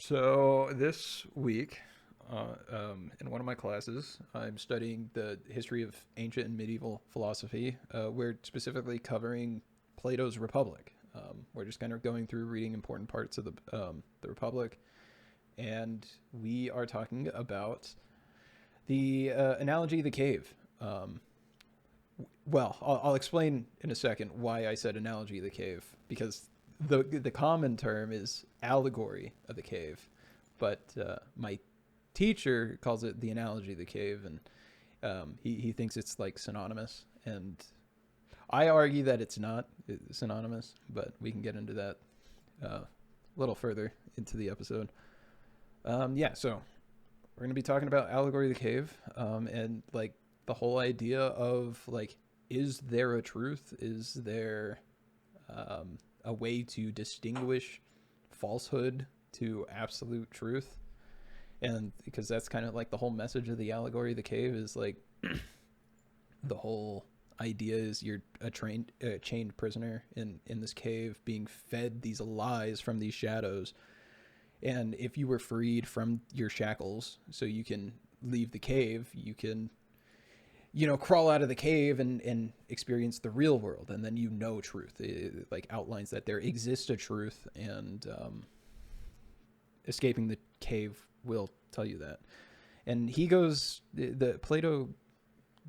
So this week, in one of my classes, I'm studying the history of ancient and medieval philosophy. We're specifically covering Plato's Republic. We're just kind of going through reading important parts of the Republic, and we are talking about the analogy of the cave. I'll explain in a second why I said analogy of the cave, because the common term is allegory of the cave, but my teacher calls it the analogy of the cave, and he thinks it's like synonymous, and I argue that it's not synonymous, but we can get into that a little further into the episode. So we're going to be talking about allegory of the cave, and like the whole idea of like, is there a truth? Is there a way to distinguish falsehood to absolute truth? And because that's kind of like the whole message of the allegory of the cave is like the whole idea is you're a chained prisoner in this cave being fed these lies from these shadows, and if you were freed from your shackles so you can leave the cave, you can crawl out of the cave and experience the real world, and then truth. It like outlines that there exists a truth, and escaping the cave will tell you that. And the Plato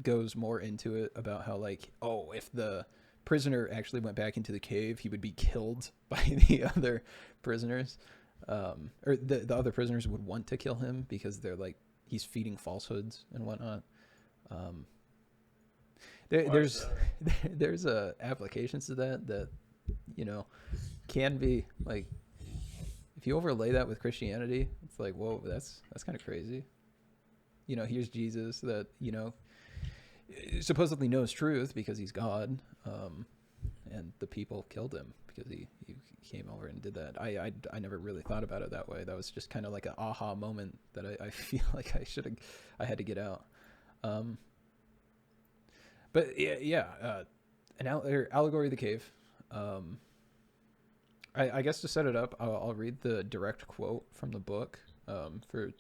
goes more into it about how like, oh, if the prisoner actually went back into the cave, he would be killed by the other prisoners, or the other prisoners would want to kill him because they're like he's feeding falsehoods and whatnot. Um, there's there's applications to that can be like, if you overlay that with Christianity, it's like, whoa, that's kind of crazy. Here's Jesus that supposedly knows truth because he's God, and the people killed him because he came over and did that. I never really thought about it that way. That was just kind of like an aha moment that I feel like I had to get out. But an allegory of the cave. I guess to set it up, I'll read the direct quote from the book, for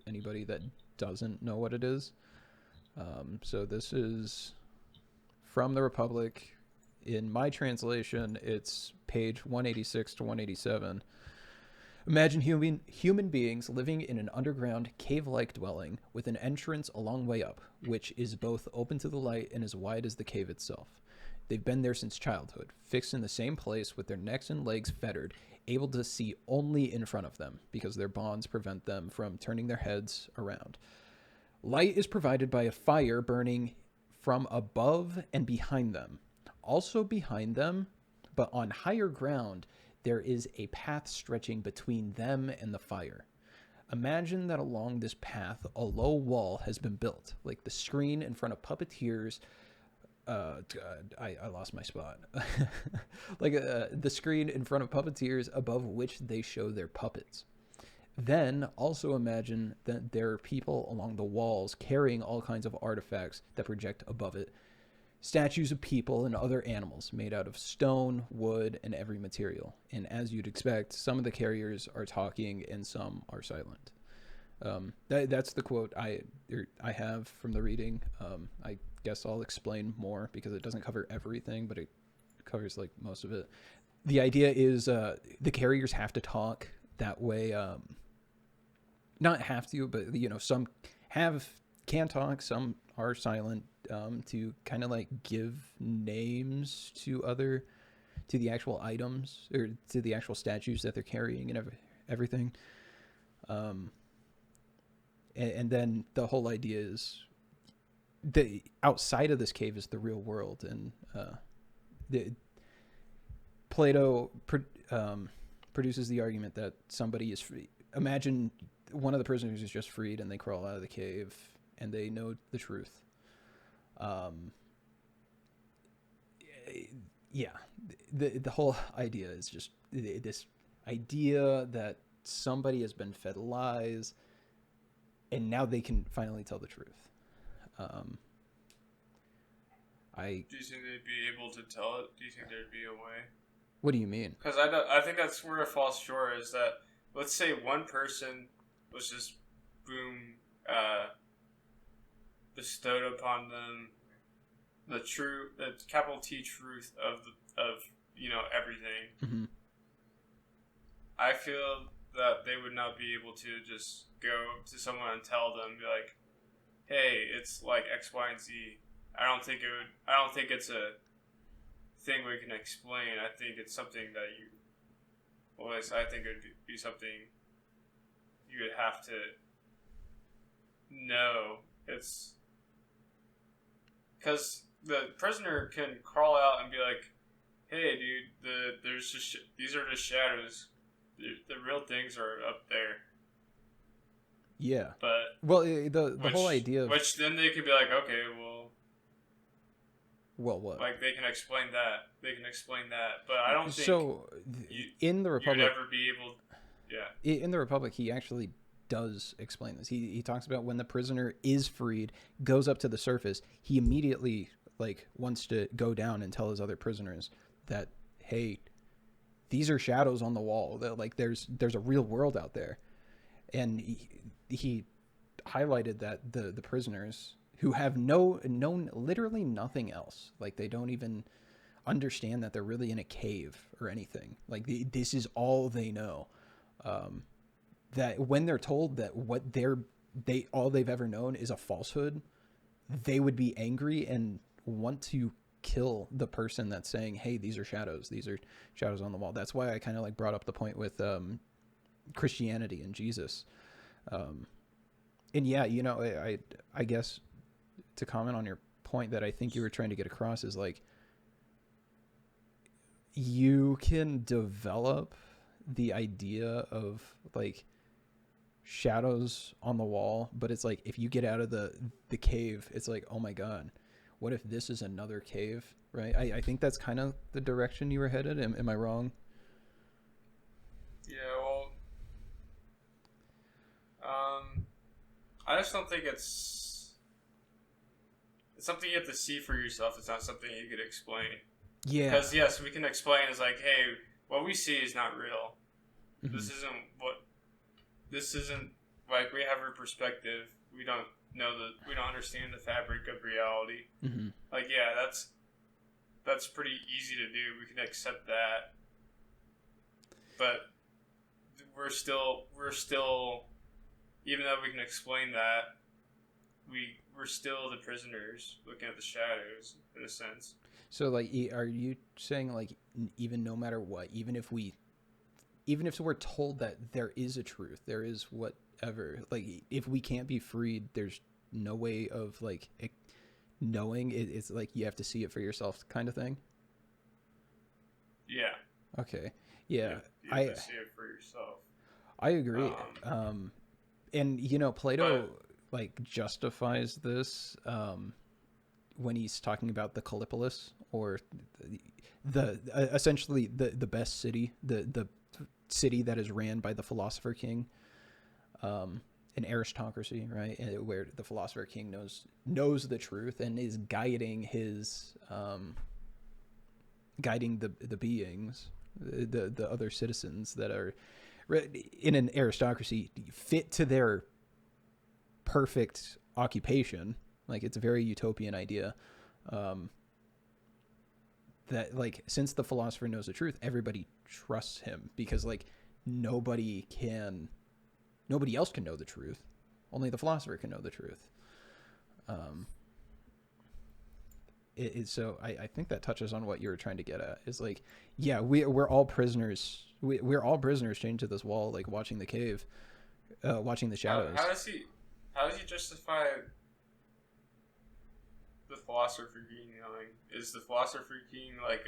anybody that doesn't know what it is. So this is from the Republic. In my translation, it's page 186 to 187. Imagine human beings living in an underground cave-like dwelling with an entrance a long way up, which is both open to the light and as wide as the cave itself. They've been there since childhood, fixed in the same place with their necks and legs fettered, able to see only in front of them because their bonds prevent them from turning their heads around. Light is provided by a fire burning from above and behind them. Also behind them, but on higher ground, there is a path stretching between them and the fire. Imagine that along this path, a low wall has been built, like the screen in front of puppeteers. I lost my spot. Like the screen in front of puppeteers above which they show their puppets. Then also imagine that there are people along the walls carrying all kinds of artifacts that project above it. Statues of people and other animals made out of stone, wood, and every material. And as you'd expect, some of the carriers are talking and some are silent. That's the quote I have from the reading. I guess I'll explain more because it doesn't cover everything, but it covers like most of it. The idea is the carriers have to talk that way. Not have to, but some can talk, some are silent, to kind of like give names to the actual items or to the actual statues that they're carrying and everything. And then the whole idea is the outside of this cave is the real world, and Plato produces the argument that somebody is free. Imagine one of the prisoners is just freed and they crawl out of the cave and they know the truth. The whole idea is just this idea that somebody has been fed lies and now they can finally tell the truth. Do you think they'd be able to tell it? Do you think there'd be a way? What do you mean? Because I think that's where it falls short, is that let's say one person was just boom, bestowed upon them the capital T truth of everything. Mm-hmm. I feel that they would not be able to just go to someone and tell them, be like, hey, it's like X, Y, and Z. I don't think it's a thing we can explain. I think it's something that I think it would be something you would have to know. It's because the prisoner can crawl out and be like, hey, dude, these are just shadows. The real things are up there. Yeah. But the whole idea of, which then they could be like, okay, well, what? Like they can explain that. But I don't think so. In the Republic, you'd ever be able. Yeah. In the Republic, he actually does explain this. He talks about when the prisoner is freed, goes up to the surface, he immediately wants to go down and tell his other prisoners that, hey, these are shadows on the wall. That there's a real world out there, and he highlighted that the prisoners who have known literally nothing else, they don't even understand that they're really in a cave or anything. This is all they know. That when they're told that what all they've ever known is a falsehood, they would be angry and want to kill the person that's saying, hey, these are shadows on the wall. That's why I kind of brought up the point with Christianity and Jesus. And yeah, I guess to comment on your point that I think you were trying to get across is you can develop the idea of shadows on the wall, but it's if you get out of the cave, it's oh my god, what if this is another cave, right? I think that's kind of the direction you were headed. Am I wrong? Yeah, well, I just don't think it's something you have to see for yourself. It's not something you could explain. Yeah. Because yes, we can explain is hey, what we see is not real. Mm-hmm. This isn't we have our perspective. We don't understand the fabric of reality. Mm-hmm. Yeah, that's pretty easy to do. We can accept that. But we're still even though we can explain that, we're still the prisoners looking at the shadows in a sense. So are you saying even no matter what, even if we're told that there is a truth, there is whatever, if we can't be freed, there's no way of knowing it, it's you have to see it for yourself kind of thing? Yeah. Okay. Yeah. You have to see it for yourself. I agree. And Plato justifies this when he's talking about the Callipolis, or the essentially the best city, the city that is ran by the philosopher king, an aristocracy, right? Where the philosopher king knows the truth and is guiding the beings, the other citizens that are in an aristocracy fit to their perfect occupation. It's a very utopian idea. That since the philosopher knows the truth, everybody trusts him, because nobody else can know the truth. Only the philosopher can know the truth. So I think that touches on what you were trying to get at. Is yeah, we're all prisoners. We're all prisoners chained to this wall, watching the cave, watching the shadows. How does he justify the philosopher king knowing? Is the philosopher king a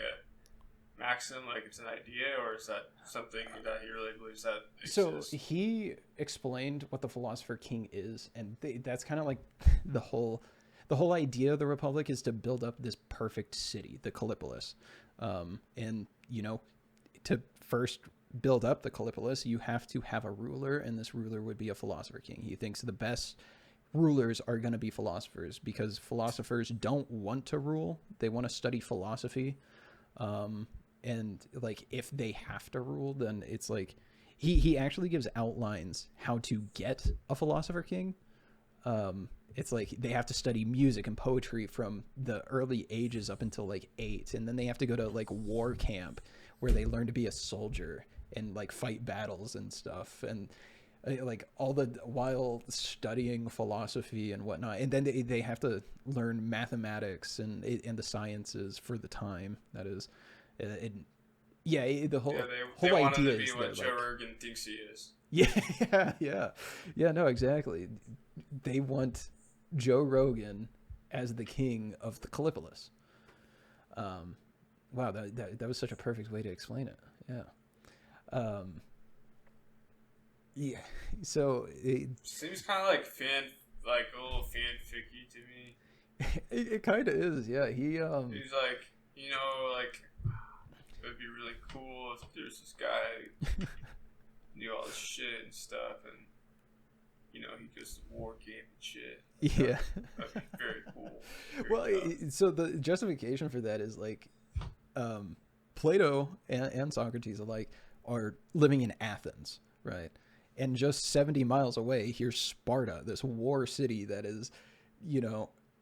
maxim, it's an idea, or is that something that he really believes that exists? So he explained what the philosopher king is, and that's kind of the whole idea of the Republic is to build up this perfect city, the Callipolis. And to first build up the Callipolis, you have to have a ruler, and this ruler would be a philosopher king. He thinks the best rulers are going to be philosophers, because philosophers don't want to rule. They want to study philosophy. And if they have to rule, then it's he actually gives outlines how to get a philosopher king. It's like they have to study music and poetry from the early ages up until like 8, and then they have to go to like war camp where they learn to be a soldier and like fight battles and stuff, and like all the while studying philosophy and whatnot, and then they have to learn mathematics and the sciences for the time that is. The whole they whole want him idea to be is what that Joe like, Rogan thinks he is. yeah, no, exactly. They want Joe Rogan as the king of the Callipolis. Wow, that was such a perfect way to explain it. Yeah. Yeah. So it Seems kind of like a little fanficky to me. it kind of is. Yeah. He's like, like it would be really cool if there's this guy knew all this shit and stuff, and he goes to war camp and shit. Yeah. That'd be very cool. Well, so the justification for that is like, Plato and Socrates alike are living in Athens, right? And just 70 miles away, here's Sparta, this war city that is,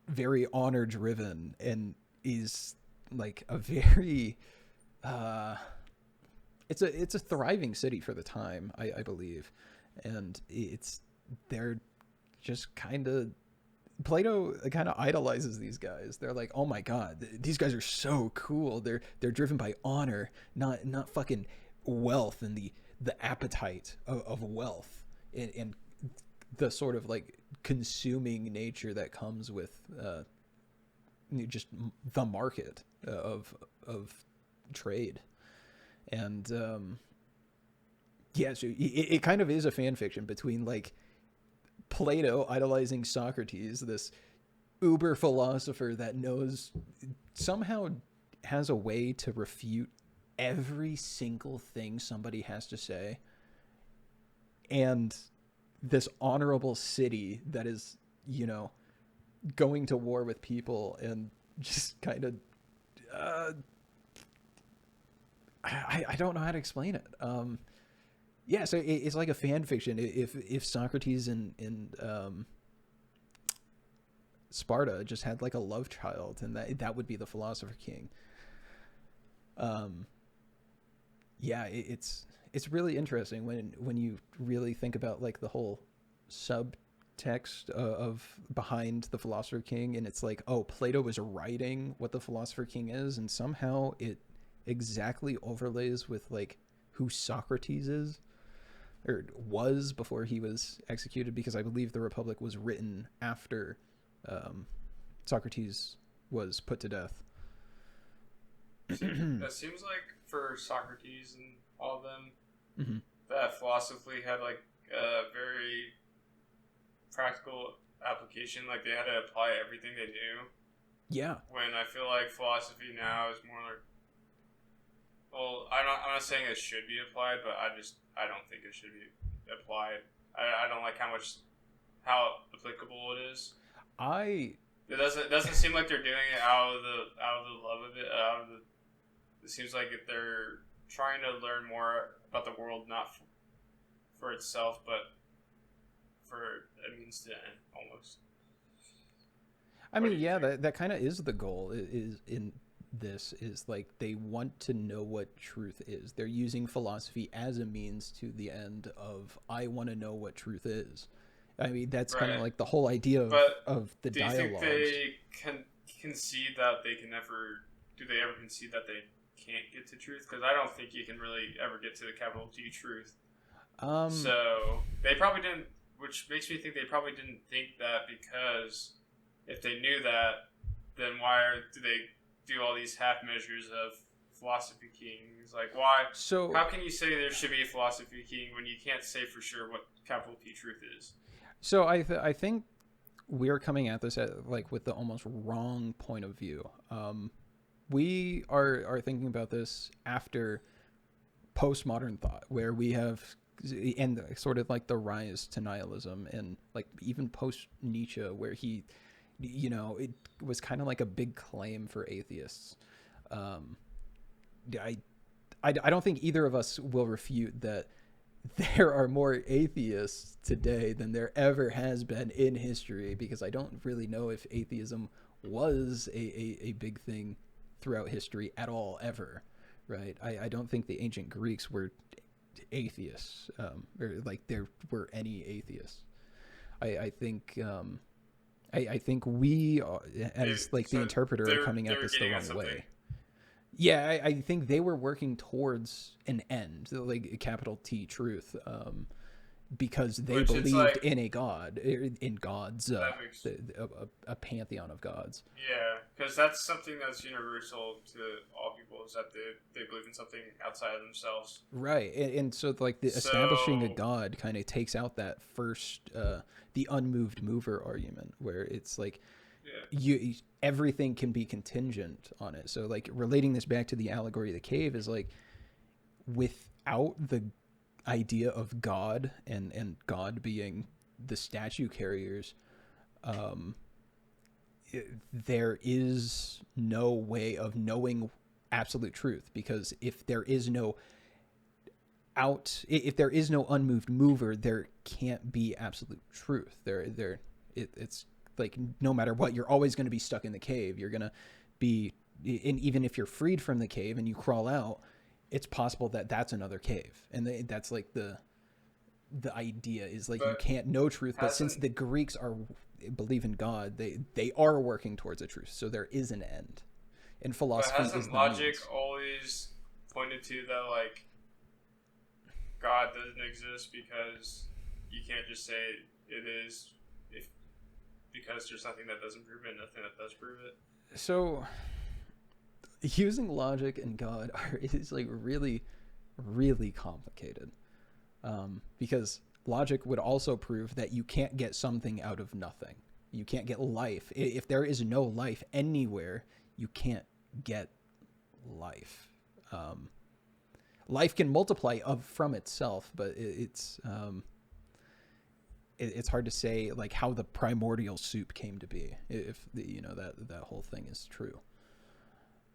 very honor driven and is like a very, it's a thriving city for the time, I believe, and they're just kind of, Plato kind of idolizes these guys. They're like, oh my god, these guys are so cool. They're driven by honor, not fucking wealth and the appetite of wealth and the sort of like consuming nature that comes with just the market of trade. And so it kind of is a fan fiction between like Plato idolizing Socrates, this uber philosopher that somehow has a way to refute every single thing somebody has to say, and this honorable city that is, going to war with people and just kind of, I don't know how to explain it. So it's like a fan fiction. If Socrates and Sparta just had like a love child, and that would be the philosopher king. It's really interesting when you really think about like the whole subtext of behind the philosopher king, and it's like, oh, Plato was writing what the philosopher king is, and somehow it exactly overlays with like who Socrates is, or was before he was executed, because I believe the Republic was written after Socrates was put to death. That seems like for Socrates and all of them, that philosophy had like a very practical application. Like they had to apply everything they knew. Yeah. When I feel like philosophy now is more like, well, I'm not saying it should be applied, but I don't think it should be applied. I don't like how applicable it is. It doesn't seem like they're doing it out of the love of it. It seems like they're trying to learn more about the world, not for itself, but for a means to end, almost. I mean, yeah, that kind of is the goal. Is in this is like they want to know what truth is. They're using philosophy as a means to the end of, I want to know what truth is. I mean, that's kind of like the whole idea of the dialogues. Do you think they can concede that they can never? Do they ever concede that they can't get to truth? Because I don't think you can really ever get to the capital T truth. So they probably didn't, which makes me think they probably didn't think that, because if they knew that, then why do they do all these half measures of philosophy kings? Like, why? So how can you say there should be a philosophy king when you can't say for sure what capital T truth is? So I think we're coming at this with the almost wrong point of view. We are thinking about this after postmodern thought, where we have, and sort of like the rise to nihilism, and like even post Nietzsche, where he, it was kind of like a big claim for atheists. I don't think either of us will refute that there are more atheists today than there ever has been in history, because I don't really know if atheism was a big thing throughout history at all, ever, right? I don't think the ancient Greeks were atheists, or like there were any atheists. I think I think we, as like the interpreter, are coming at this the wrong way. Yeah, I think they were working towards an end, like capital T truth, because they Which believed like, in a god, in gods, makes, a pantheon of gods. yeah, because that's something that's universal to all people, is that they believe in something outside of themselves. Right, and so like the establishing a god kind of takes out that first, the unmoved mover argument, where it's like, you everything can be contingent on it. So like relating this back to the allegory of the cave is like, without the idea of God and God being the statue carriers, there is no way of knowing absolute truth, because if there is no unmoved mover, there can't be absolute truth. It's like, no matter what, you're always going to be stuck in the cave. You're going to be, and even if you're freed from the cave and you crawl out, it's possible that that's another cave. And that's like the idea is like, you can't know truth, but since the Greeks believe in God, they are working towards a truth. So there is an end. And philosophy is the logic means. always pointed to that, like, God doesn't exist because you can't just say it is, because there's nothing that doesn't prove it, nothing that does prove it. So using logic and God is like really, really complicated, because logic would also prove that you can't get something out of nothing. You can't get life. If there is no life anywhere, you can't get life. Life can multiply from itself, but it's hard to say like how the primordial soup came to be, if that whole thing is true.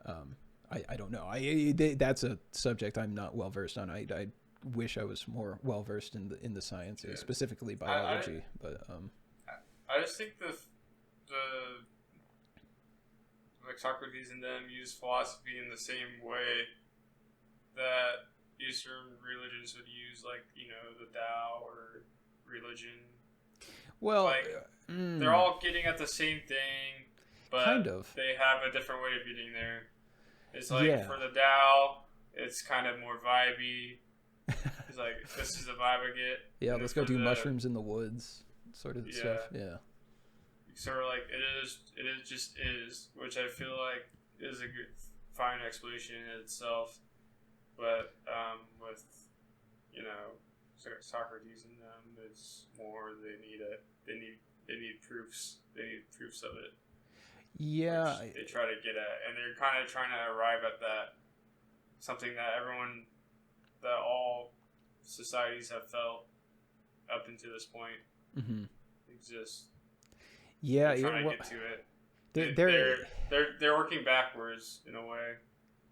I don't know. That's a subject I'm not well versed on. I wish I was more well versed in the sciences, specifically biology. I just think the like Socrates and them use philosophy in the same way that Eastern religions would use, like, the Tao or religion. Well, like, they're all getting at the same thing, but kind of. They have a different way of getting there. It's like, for the Tao, it's kind of more vibey. It's like, this is the vibe I get. Yeah, let's go do mushrooms in the woods, sort of stuff. Yeah. Sort of like, it just is, which I feel like is a good, fine explanation in itself. But with Socrates and them, it's more they need proofs. They need proofs of it. Yeah, they try to get at, and they're kind of trying to arrive at that, something that all societies have felt up until this point exists. Yeah, they're trying to get to it. They're working backwards in a way.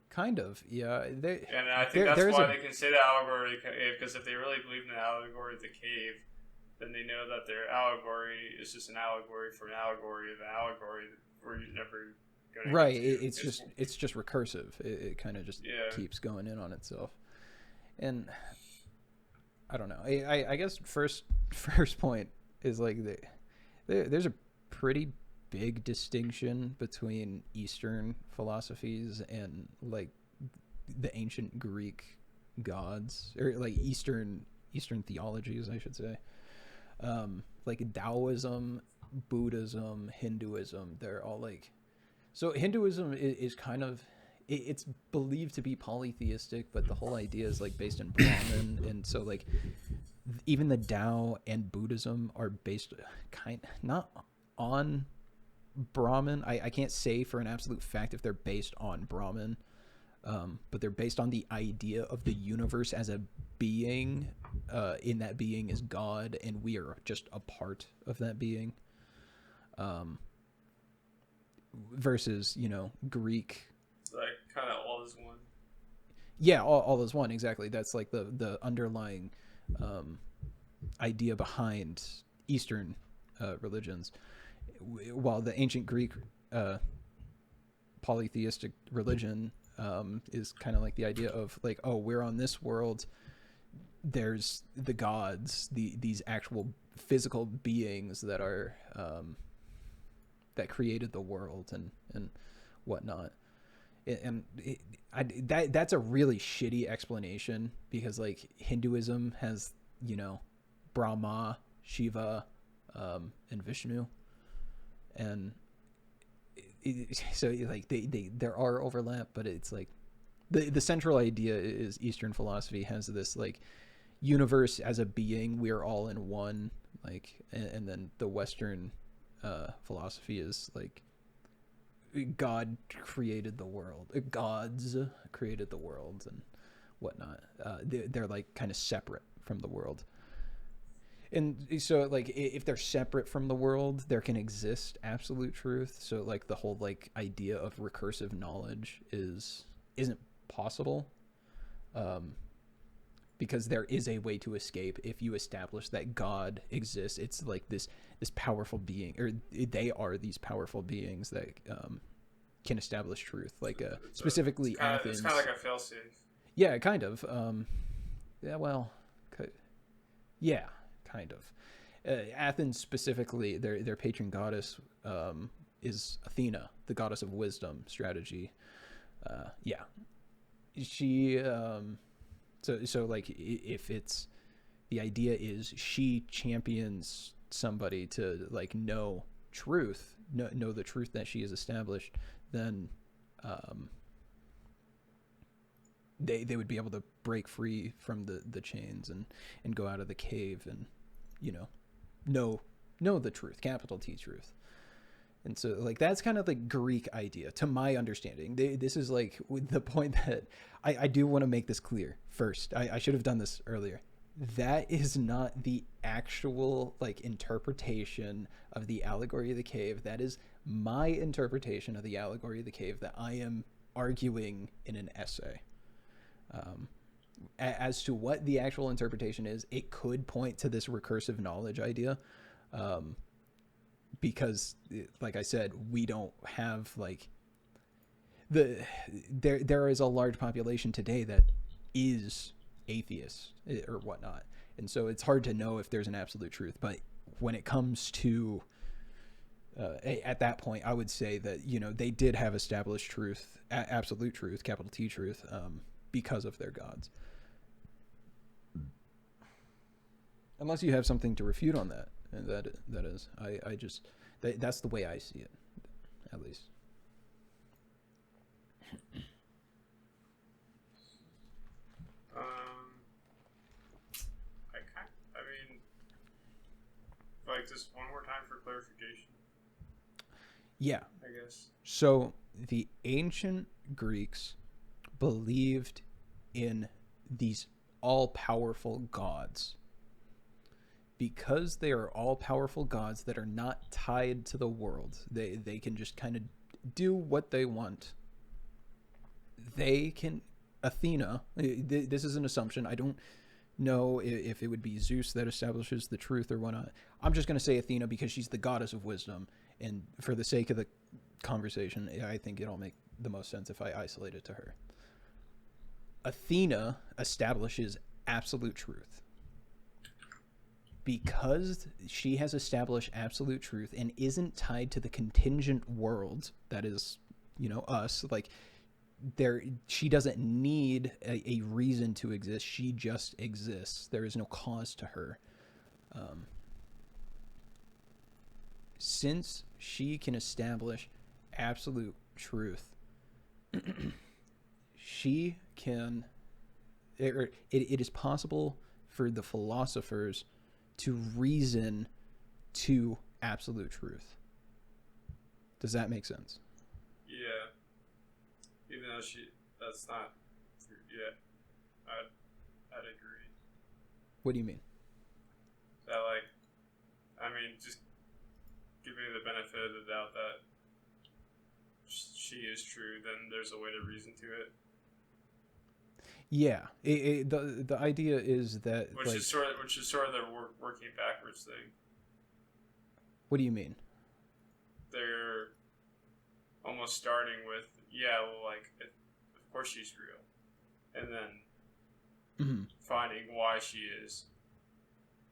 Kind of, yeah. And I think that's why they can say the allegory, because if they really believe in the allegory of the cave, then they know that their allegory is just an allegory for an allegory of an allegory where you're never going to. Right, it's just recursive. It kind of just keeps going in on itself. And I don't know. I guess first point is like there's a pretty big distinction between Eastern philosophies and like the ancient Greek gods, or like Eastern theologies, I should say. Like Taoism, Buddhism, Hinduism, they're all like, so Hinduism is kind of, it's believed to be polytheistic, but the whole idea is like based in Brahman, and so like even the Tao and Buddhism are based not on Brahman. I can't say for an absolute fact if they're based on Brahman, but they're based on the idea of the universe as a being, in that being is God, and we are just a part of that being, versus Greek, like kind of all is one. Yeah, all is one, exactly. That's like the underlying idea behind Eastern religions, while the ancient Greek polytheistic religion is kind of like the idea of like, oh, we're on this world, there's the gods, these actual physical beings that are that created the world and whatnot. And that's a really shitty explanation, because like Hinduism has, you know, Brahma, Shiva, and Vishnu, and so like there are overlap, but it's like the central idea is Eastern philosophy has this like universe as a being, we're all in one, like, and then the Western philosophy is like God created the world, gods created the world and whatnot. They're like kind of separate from the world. And so like if they're separate from the world, there can exist absolute truth. So like the whole like idea of recursive knowledge isn't possible, because there is a way to escape if you establish that God exists. It's like this powerful being, or they are these powerful beings that can establish truth, like specifically Athens. It's kind of like a failsafe. Yeah, kind of. Yeah, well, yeah, kind of. Athens specifically, their patron goddess is Athena, the goddess of wisdom, strategy. Yeah, she. So like if it's the idea is she champions somebody to like know truth, know the truth that she has established, then they would be able to break free from the chains and go out of the cave and, you know the truth, capital T truth. And so like that's kind of the Greek idea to my understanding. This is like the point that I do want to make this clear first. I should have done this earlier. That is not the actual like interpretation of the allegory of the cave. That is my interpretation of the allegory of the cave that I am arguing in an essay. As to what the actual interpretation is, it could point to this recursive knowledge idea. Because like I said, we don't have like there is a large population today that is atheist or whatnot, and so it's hard to know if there's an absolute truth. But when it comes to at that point, I would say that, you know, they did have established truth, absolute truth, capital T truth, because of their gods. Unless you have something to refute on that. And that is, I just, that's the way I see it, at least. I mean, like just one more time for clarification. Yeah. I guess. So the ancient Greeks believed in these all-powerful gods. Because they are all-powerful gods that are not tied to the world, they can just kind of do what they want. They can, Athena, this is an assumption, I don't know if it would be Zeus that establishes the truth or whatnot. I'm just going to say Athena because she's the goddess of wisdom, and for the sake of the conversation, I think it'll make the most sense if I isolate it to her. Athena establishes absolute truth. Because she has established absolute truth and isn't tied to the contingent world that is, you know, us, like she doesn't need a reason to exist. She just exists. There is no cause to her. Since she can establish absolute truth, she can, it is possible for the philosophers to reason to absolute truth. Does that make sense? Yeah. Even though that's not true. Yeah. I'd agree. What do you mean? That like, I mean, just giving the benefit of the doubt that she is true, then there's a way to reason to it. Yeah, the idea is that which like, is sort of the working backwards thing. what do you mean? They're almost starting with, yeah, well, like, of course she's real, and then Mhm. finding why she is.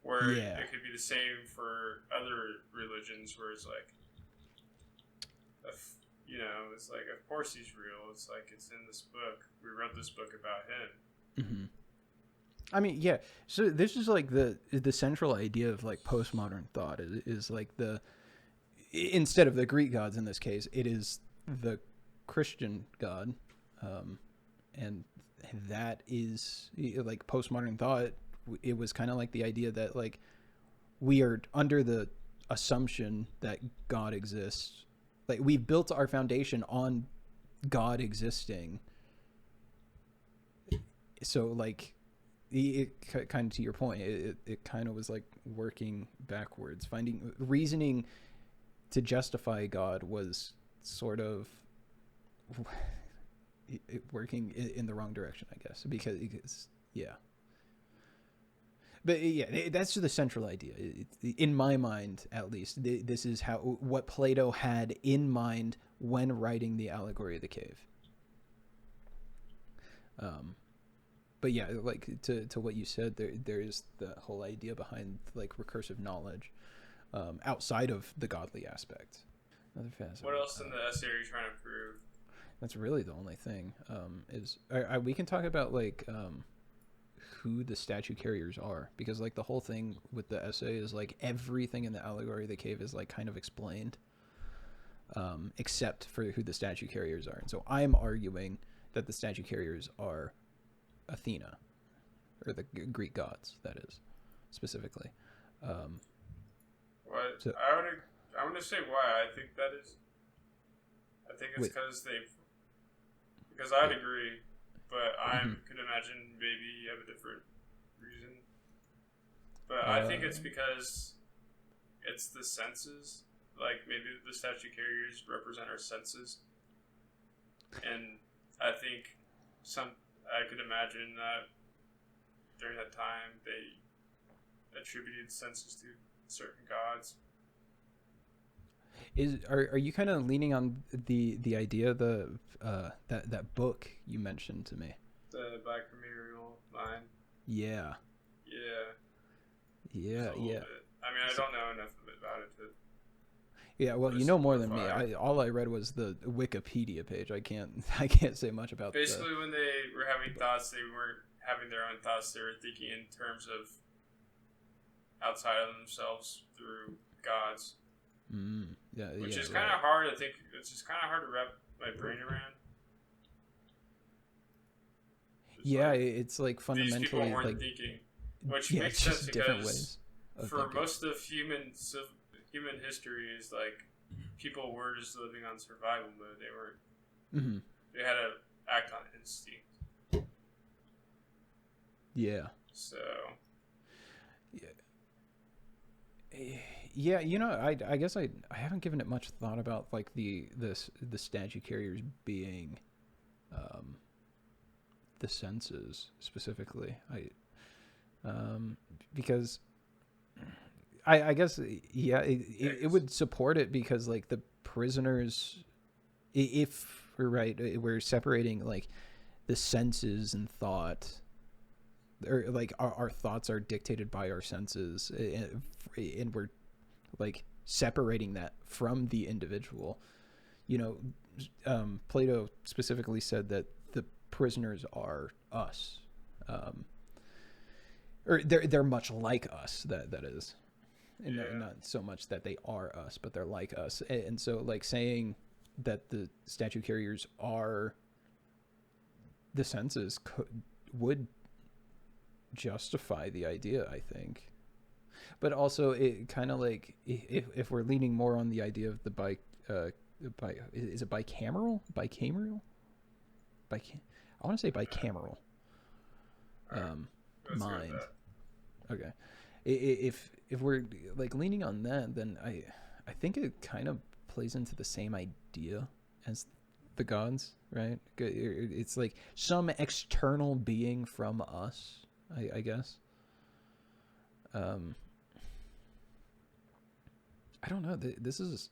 Where Yeah. it could be the same for other religions, where it's like, you know, it's like, of course he's real. It's like, it's in this book. We wrote this book about him. Hmm. I mean, yeah. So this is like the central idea of like postmodern thought is like instead of the Greek gods in this case, it is the Christian God, and that is like postmodern thought. It was kind of like the idea that like we are under the assumption that God exists. Like we built our foundation on God existing. So like kind of to your point, it kind of was like working backwards, finding reasoning to justify God was sort of working in the wrong direction, I guess, because yeah. But yeah, that's the central idea. In my mind, at least, this is what Plato had in mind when writing the Allegory of the Cave. But yeah, like to what you said, there's the whole idea behind like recursive knowledge, outside of the godly aspect. Another facet. What else in the essay are you trying to prove? That's really the only thing. We can talk about like who the statue carriers are, because like the whole thing with the essay is like everything in the Allegory of the Cave is like kind of explained, except for who the statue carriers are. And so I'm arguing that the statue carriers are Athena, or the Greek gods, that is, specifically. What So, I want to say why I think that is. I think it's because I'd agree, but I could imagine maybe you have a different reason. But I think it's because it's the senses. Like maybe the statue carriers represent our senses, and I think I could imagine that during that time they attributed senses to certain gods. Are you kind of leaning on the idea that book you mentioned to me? The bicamerial mind. Yeah. Yeah. Yeah. Yeah. Bit. I mean, I don't know enough about it to. Yeah, well, you know more than me. All I read was the Wikipedia page. I can't say much about. Basically, when they were having thoughts, they weren't having their own thoughts. They were thinking in terms of outside of themselves through gods. Yeah, which is kind of hard to think. It's just kind of hard to wrap my brain around. Yeah, like, it's like fundamentally these people weren't like thinking, which makes sense because for thinking. most of human history is like people were just living on survival mode. They were they had to act on instinct. Yeah. So. Yeah, you know, I guess I haven't given it much thought about like the statue carriers being the senses specifically. Because I guess yeah, it would support it because like the prisoners, if we're right, we're separating like the senses and thought, or like our thoughts are dictated by our senses, and we're like separating that from the individual. You know, Plato specifically said that the prisoners are us, or they're much like us. That is, and not so much that they are us, but they're like us. And so, like saying that the statue carriers are the senses would justify the idea, I think. But also, it kind of like if we're leaning more on the idea of the is it bicameral? I want to say bicameral. Mind. Okay. If we're like leaning on that, then I think it kind of plays into the same idea as the gods, right? It's like some external being from us, I guess. I don't know. This is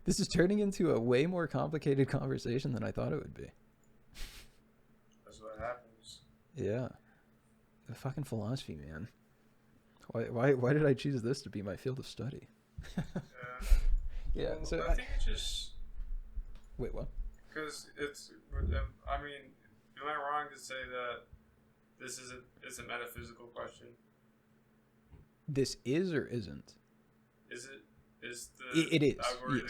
this is turning into a way more complicated conversation than I thought it would be. That's what happens. Yeah, the fucking philosophy, man. Why did I choose this to be my field of study? Yeah. Well, So I think it's just wait, what? because it's. I mean, am I wrong to say that this is a metaphysical question? This is or isn't? Is it? Is the It is. allegory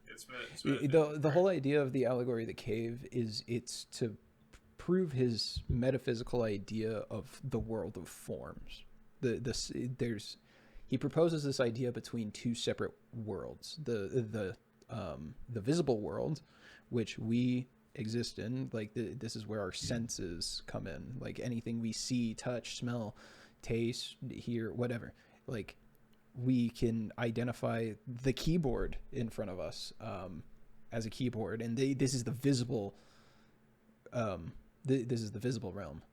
Yes. The whole idea of the allegory of the cave is it's to prove his metaphysical idea of the world of forms. He proposes this idea between two separate worlds: the visible world, which we exist in. Like this is where our senses come in. Like anything we see, touch, smell, taste, hear, whatever. Like we can identify the keyboard in front of us as a keyboard, and this is the visible. This is the visible realm.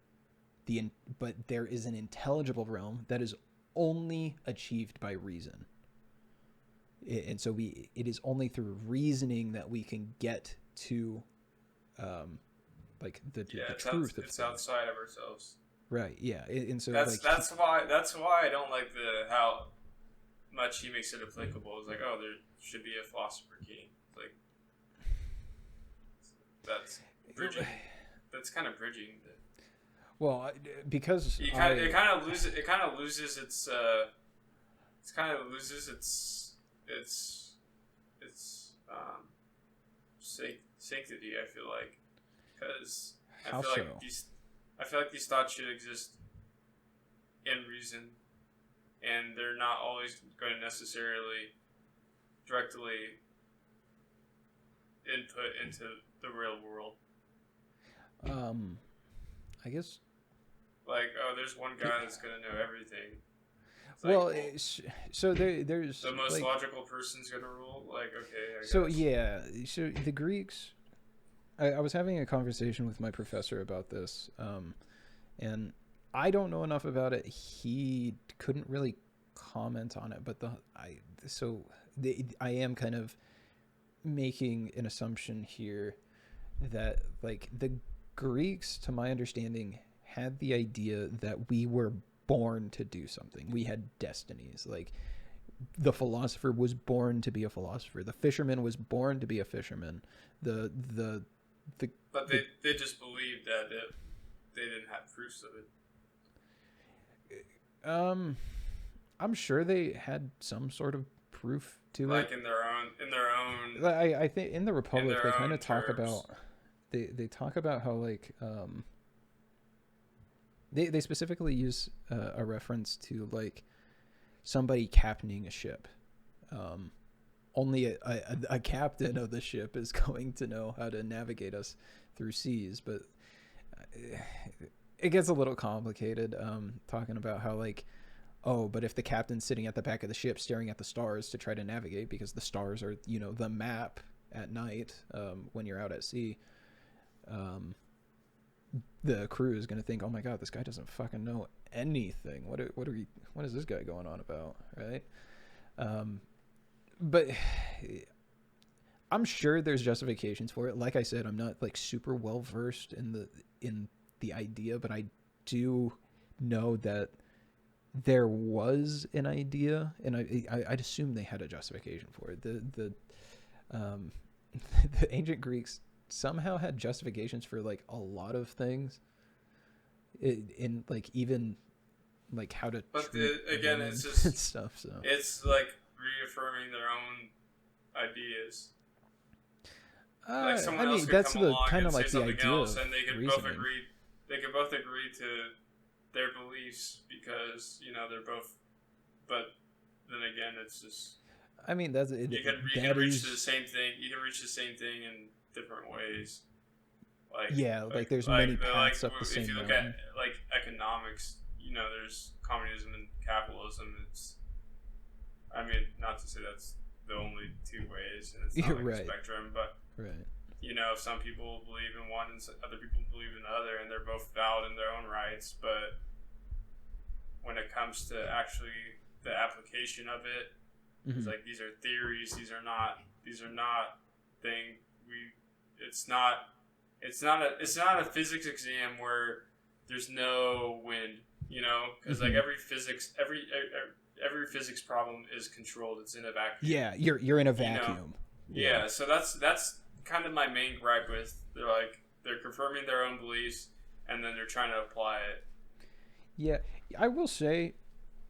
But there is an intelligible realm that is only achieved by reason, and so it is only through reasoning that we can get to, like the truth. It's outside of ourselves. Right. Yeah. And so that's why I don't like how much he makes it applicable. It's like, oh, there should be a philosopher king. Like that's bridging. That's kind of bridging. Well, because it kind of loses its sanctity. I feel like because I feel like these thoughts should exist in reason, and they're not always going to necessarily directly input into the real world. I guess. Like, oh, there's one guy that's gonna know everything. Well, so there's the most logical person's gonna rule. Like, okay. I guess. So yeah, so the Greeks. I was having a conversation with my professor about this, and I don't know enough about it. He couldn't really comment on it, but I am kind of making an assumption here that like the Greeks, to my understanding, had the idea that we were born to do something. We had destinies. Like the philosopher was born to be a philosopher. The fisherman was born to be a fisherman. But they just believed that they didn't have proofs of it. I'm sure they had some sort of proof to like it. in their own. I think in the Republic they kind of talk about. They talk about how like they specifically use a reference to like somebody captaining a ship. Only a captain of the ship is going to know how to navigate us through seas, but it gets a little complicated talking about how like, oh, but if the captain's sitting at the back of the ship staring at the stars to try to navigate, because the stars are, the map at night when you're out at sea, the crew is going to think, oh my God, this guy doesn't fucking know anything. What is this guy going on about? Right. But I'm sure there's justifications for it. Like I said, I'm not like super well versed in the idea, but I do know that there was an idea, and I'd assume they had a justification for it. The ancient Greeks somehow had justifications for like a lot of things, in like even like how to. But again, it's just stuff. So it's like reaffirming their own ideas. Like someone else could come along and say something else, and they could both agree. They could both agree to their beliefs because they're both. But then again, it's just. I mean, that's it. You can reach the same thing. You can reach the same thing in different ways. Like there's many paths up the same. If you look at like economics, there's communism and capitalism. I mean, not to say that's the only two ways, and it's not like a spectrum, but right. some people believe in one and other people believe in the other, and they're both valid in their own rights. But when it comes to actually the application of it, it's like these are theories. These are not thing. It's not a physics exam where there's no wind. Because like every physics problem is controlled. It's in a vacuum. Yeah, you're in a vacuum. Yeah, so that's kind of my main gripe with. They're confirming their own beliefs and then they're trying to apply it. Yeah, I will say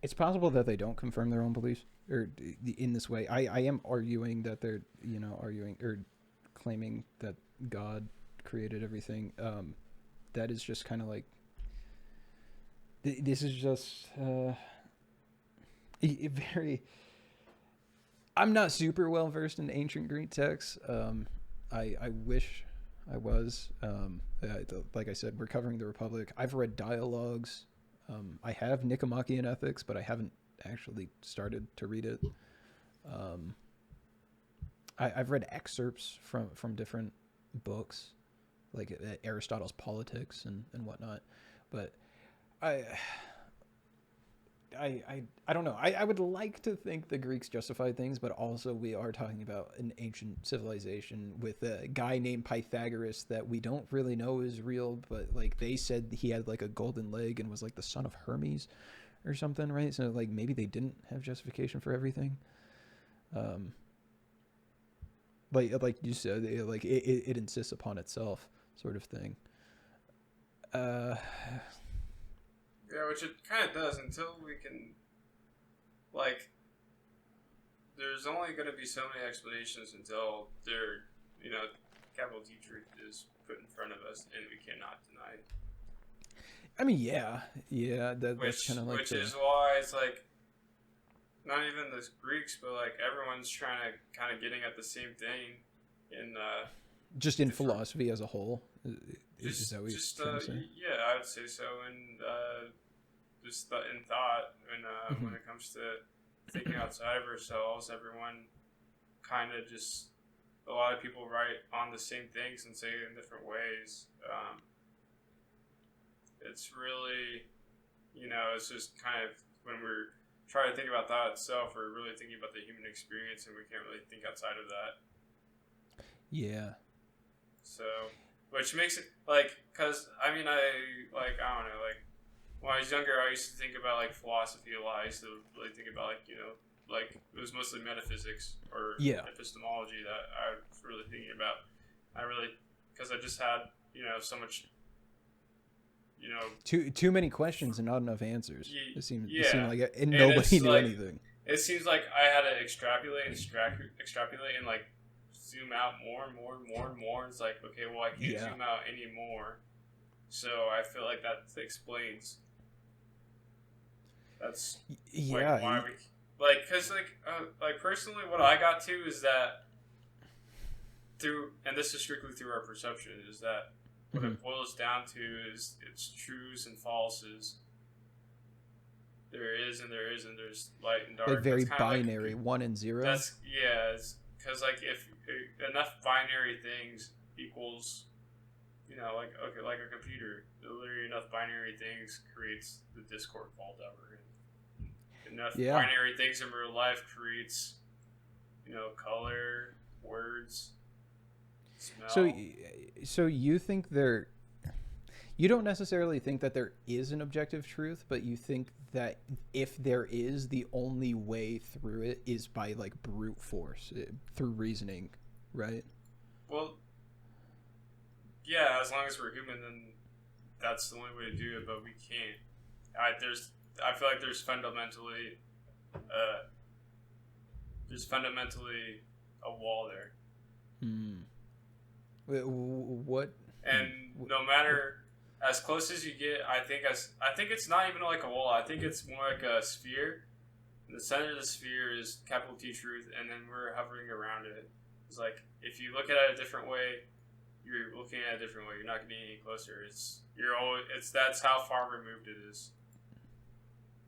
it's possible that they don't confirm their own beliefs or in this way. I am arguing that they're arguing or claiming that God created everything. That is just kind of like this is just very. I'm not super well versed in ancient Greek texts. I wish I was. Like I said, we're covering the Republic. I've read dialogues. I have Nicomachean Ethics, but I haven't actually started to read it. I've read excerpts from different books, like Aristotle's Politics and whatnot. But I don't know. I would like to think the Greeks justified things, but also we are talking about an ancient civilization with a guy named Pythagoras that we don't really know is real, but like they said he had like a golden leg and was like the son of Hermes or something, right? So like maybe they didn't have justification for everything. Like you said, like it insists upon itself, sort of thing. Yeah, which it kind of does until we can, there's only going to be so many explanations until capital T truth is put in front of us and we cannot deny it. I mean, yeah, that's kind of like is why it's like, not even the Greeks, but like everyone's trying to kind of getting at the same thing in just in philosophy as a whole. Is that what you're trying to say? Yeah, I would say so. And just in thought, and when it comes to thinking outside of ourselves, everyone kind of just, a lot of people write on the same things and say it in different ways. It's really, it's just kind of when we're trying to think about thought itself, we're really thinking about the human experience, and we can't really think outside of that. Yeah. So, which makes it because I don't know, when I was younger, I used to think about philosophy a lot. I used to really think about it was mostly metaphysics or epistemology that I was really thinking about. Because I just had so much. Too many questions and not enough answers. It seemed like it, and nobody knew anything. It seems like I had to extrapolate and zoom out more and more and more and more. It's like, okay, well, I can't zoom out anymore. So I feel like that explains. That's why we because personally, what I got to is that and this is strictly through our perception, is that what it boils down to is it's truths and falses. There is and there isn't. There's light and dark. Like very binary, 1 and 0. That's because if enough binary things equals, like a computer, literally enough binary things creates the Discord fault that we're in. Enough binary things in real life creates, color, words, smell. So you think you don't necessarily think that there is an objective truth, but you think that if there is, the only way through it is by brute force, through reasoning, right? Well, yeah, as long as we're human, then that's the only way to do it, but we can't. I feel like there's fundamentally a wall there. What? And no matter as close as you get, I think it's not even like a wall. I think it's more like a sphere. The center of the sphere is capital T truth, and then we're hovering around it. It's like if you look at it a different way, you're looking at it a different way. You're not getting any closer. That's how far removed it is.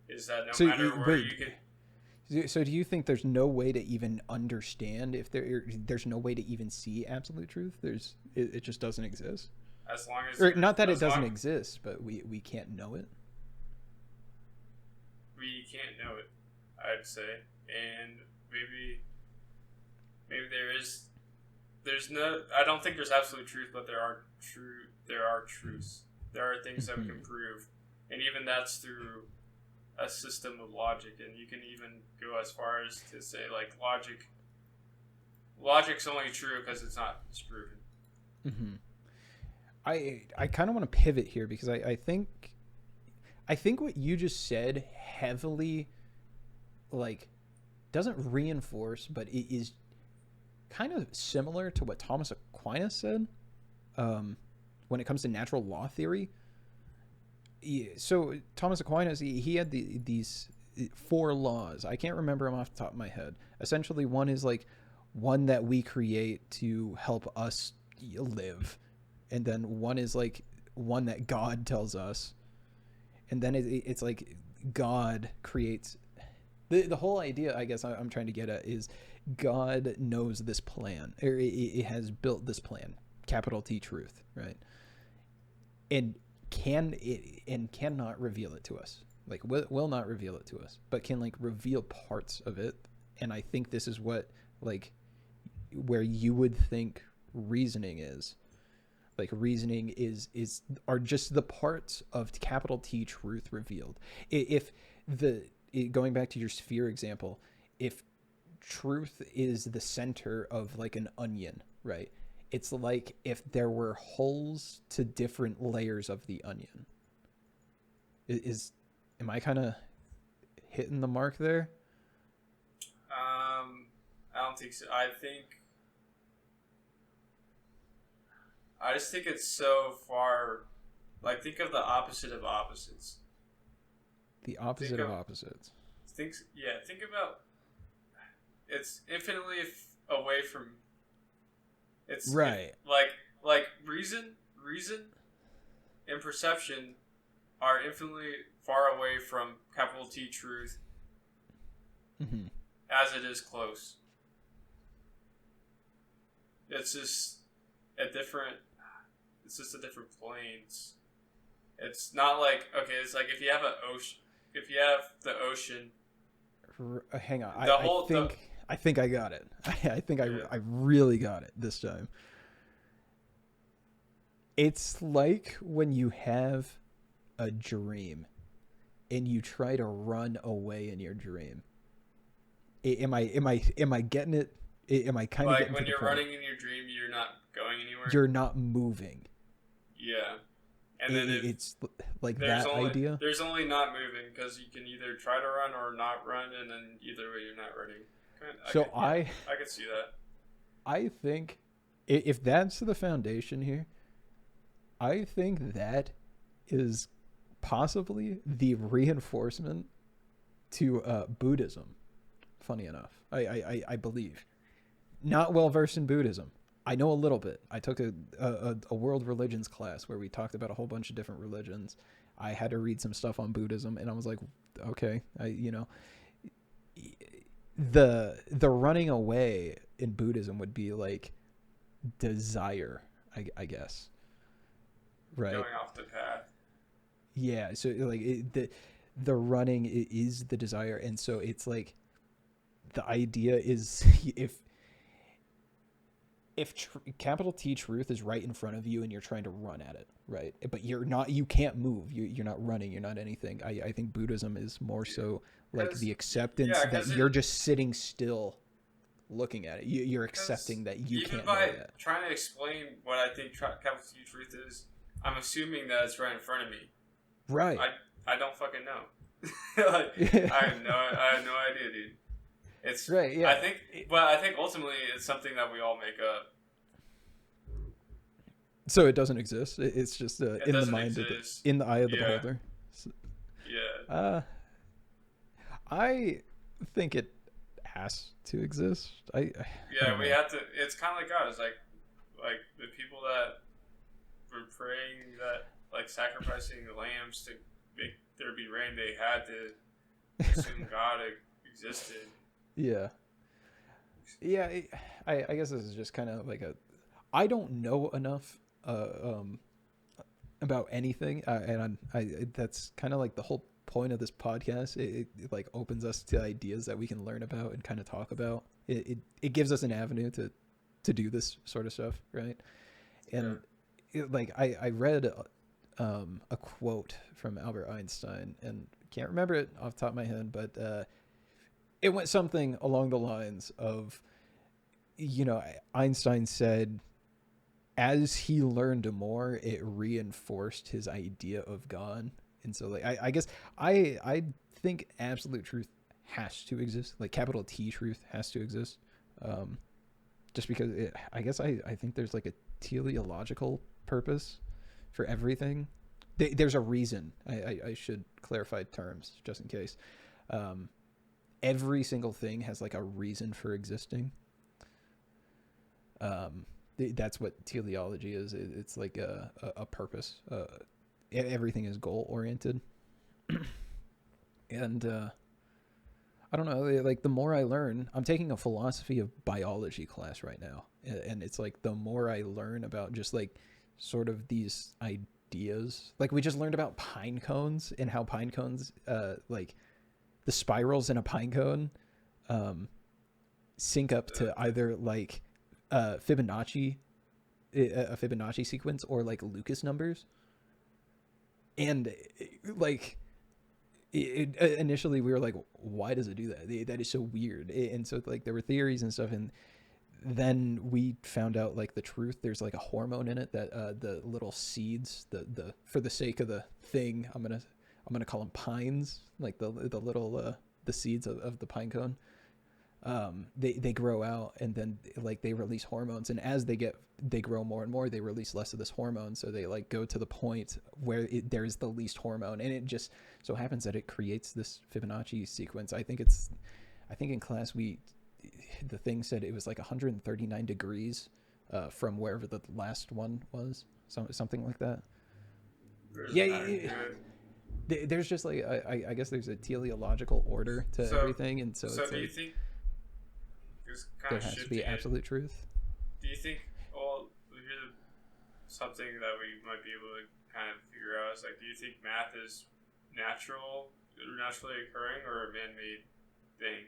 Is that no matter where you could. So do you think there's no way to even understand if there's no way to even see absolute truth? It just doesn't exist. As long as Or not that it as doesn't long exist, but we can't know it. we can't know it, I'd say, and maybe there's no. I don't think there's absolute truth, but there are truths. There are things that we can prove, and even that's through a system of logic. And you can even go as far as to say like logic's only true because it's not disproven. Mm-hmm. I kind of want to pivot here because I think what you just said heavily like doesn't reinforce, but it is kind of similar to what Thomas Aquinas said when it comes to natural law theory. So Thomas Aquinas, he had these 4 laws. I can't remember them off the top of my head. Essentially, one is like one that we create to help us live, and then one is like one that God tells us, and then it's like God creates. The whole idea, I guess, I'm trying to get at is God knows this plan, or it has built this plan, capital T truth, right? And cannot reveal it to us, like will not reveal it to us, but can like reveal parts of it. And I think this is what like where you would think reasoning is. Like reasoning are just the parts of capital T truth revealed. If going back to your sphere example, if truth is the center of like an onion, right? It's like if there were holes to different layers of the onion. Am I kind of hitting the mark there? I don't think so. I just think it's so far. Like, think of the opposite of opposites. The opposite of opposites. Think about. It's infinitely away from. It's right. Like reason, and perception are infinitely far away from capital T truth. Mm-hmm. As it is close. It's just a different planes. It's not like, okay, it's like if you have the ocean. Hang on. I think I got it. I think I really got it this time. It's like when you have a dream and you try to run away in your dream. Am I getting it? Am I kind of like when you're running in your dream, you're not going anywhere. You're not moving. Yeah, and then it's like that idea. There's only not moving because you can either try to run or not run, and then either way you're not running. I could see that. I think if that's the foundation here, I think that is possibly the reinforcement to Buddhism. Funny enough, I believe. Not well versed in Buddhism. I know a little bit. I took a world religions class where we talked about a whole bunch of different religions. I had to read some stuff on Buddhism, and I was like, okay, the running away in Buddhism would be like desire, I guess. Right. Going off the path. Yeah. So like the running is the desire, and so it's like the idea is if capital T truth is right in front of you and you're trying to run at it, right? But you can't move. You're not running. You're not anything. I think Buddhism is more so like the acceptance that you're just sitting still looking at it. You're accepting that you can't know that. Even by trying to explain what I think capital T truth is, I'm assuming that it's right in front of me. Right. I don't fucking know. I have no idea, dude. It's right. Yeah. I think ultimately it's something that we all make up. So it doesn't exist. It's just in the mind, in the eye of the beholder. So, yeah. I think it has to exist. We have to. It's kind of like God. It's like the people that were praying that, like sacrificing the lambs to make there be rain. They had to assume God existed. Yeah. Yeah, I guess this is just kind of like a. I don't know enough about anything, and that's kind of like the whole point of this podcast. It like opens us to ideas that we can learn about and kind of talk about. It gives us an avenue to do this sort of stuff, right? And like I read a quote from Albert Einstein, and can't remember it off the top of my head, but it went something along the lines of, Einstein said, as he learned more, it reinforced his idea of God. And so, like, I guess I think absolute truth has to exist, like capital T truth has to exist, just because I guess I think there's like a teleological purpose for everything. There's a reason. I should clarify terms just in case. Every single thing has like a reason for existing. That's what teleology is. It's like a purpose. Everything is goal oriented. And I don't know, like the more I learn, I'm taking a philosophy of biology class right now, and it's like the more I learn about just like sort of these ideas, like we just learned about pine cones and how pine cones, like the spirals in a pine cone, sync up to either like Fibonacci, a Fibonacci sequence, or like Lucas numbers, and like. Initially we were like, why does it do that? That is so weird. And so like there were theories and stuff, and then we found out like the truth. There's like a hormone in it that the little seeds, the for the sake of the thing, I'm gonna call them pines, like the little the seeds of the pine cone. They grow out, and then like they release hormones, and as they grow more and more, they release less of this hormone, so they like go to the point where there's the least hormone, and it just so happens that it creates this Fibonacci sequence. I think in class the thing said it was like 139 degrees from wherever the last one was, something like that. There's just like I guess there's a teleological order to everything, and so it's do like, you think there has to be absolute truth? Do you think, well, here's something that we might be able to kind of figure out is like, do you think math is naturally occurring, or a man-made thing?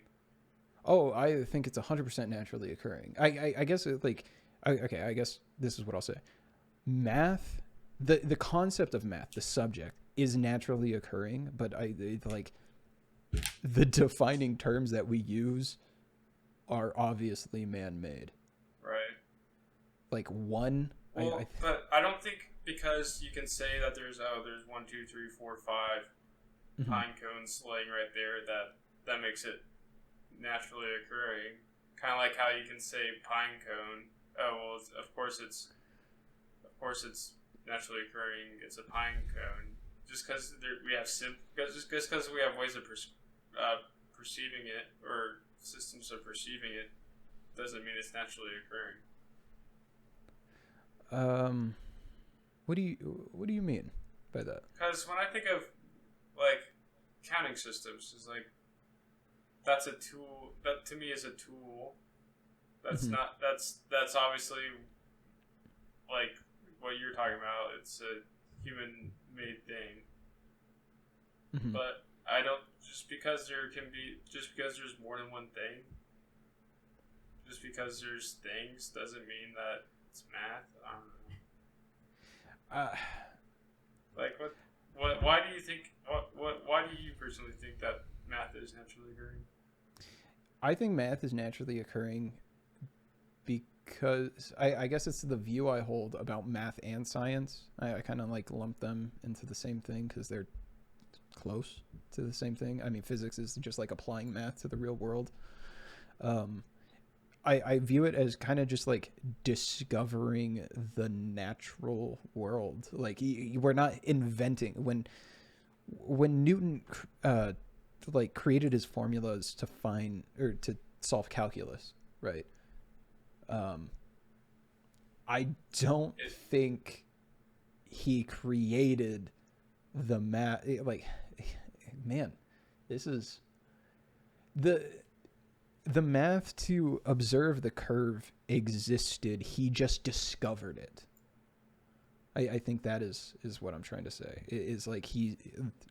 Oh, I think it's 100% naturally occurring. I guess like, okay, I guess this is what I'll say. Math, the concept of math, the subject, is naturally occurring, but like the defining terms that we use are obviously man-made. Right. Like one. Well, but I don't think, because you can say that there's 1, 2, 3, 4, 5 mm-hmm. pine cones laying right there, that makes it naturally occurring. Kind of like how you can say pine cone. Oh well, of course it's naturally occurring. It's a pine cone. Just because we have ways of perceiving it, or systems of perceiving it, doesn't mean it's naturally occurring. What do you mean by that? Because when I think of like counting systems, is like that's a tool. That to me is a tool. That's mm-hmm. not. That's obviously like what you're talking about. It's a human-made thing. Mm-hmm. But I don't. Just because there's more than one thing. Just because there's things doesn't mean that it's math. I don't know. Like what? Why do you think? Why do you personally think that math is naturally occurring? I think math is naturally occurring because I guess it's the view I hold about math and science. I kind of like lump them into the same thing because they're close to the same thing. I mean, physics is just like applying math to the real world. I view it as kind of just like discovering the natural world. Like we're not inventing. When Newton like created his formulas to find or to solve calculus, right? I don't think he created the math. Like, man, this is the math to observe the curve existed. He just discovered it. I think that is what I'm trying to say. It is like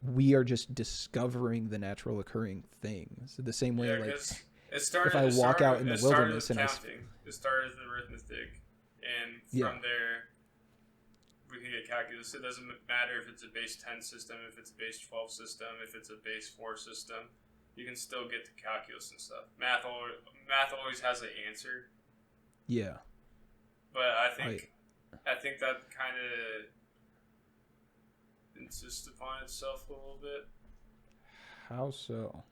we are just discovering the natural occurring things. The same way, like if I walk out in the wilderness and it started with arithmetic, and from there we can get calculus. It doesn't matter if it's a base 10 system, if it's a base 12 system, if it's a base 4 system. You can still get to calculus and stuff. Math always has an answer. Yeah. But I think that kind of insists upon itself a little bit. How so?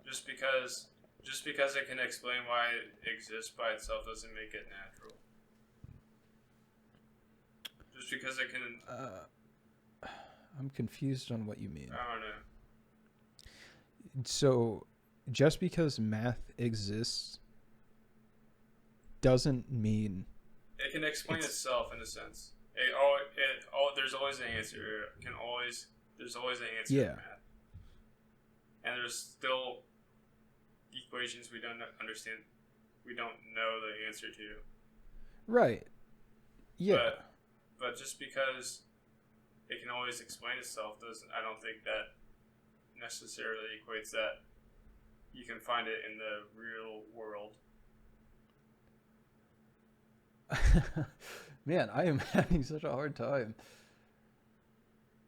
Just because it can explain why it exists by itself doesn't make it natural. Just because it can... I'm confused on what you mean. I don't know. So, just because math exists doesn't mean... It can explain itself in a sense. There's always an answer. There's always an answer in math. And there's still equations we don't understand. We don't know the answer to. Right. Yeah. But just because it can always explain itself I don't think that necessarily equates that you can find it in the real world. Man, I am having such a hard time.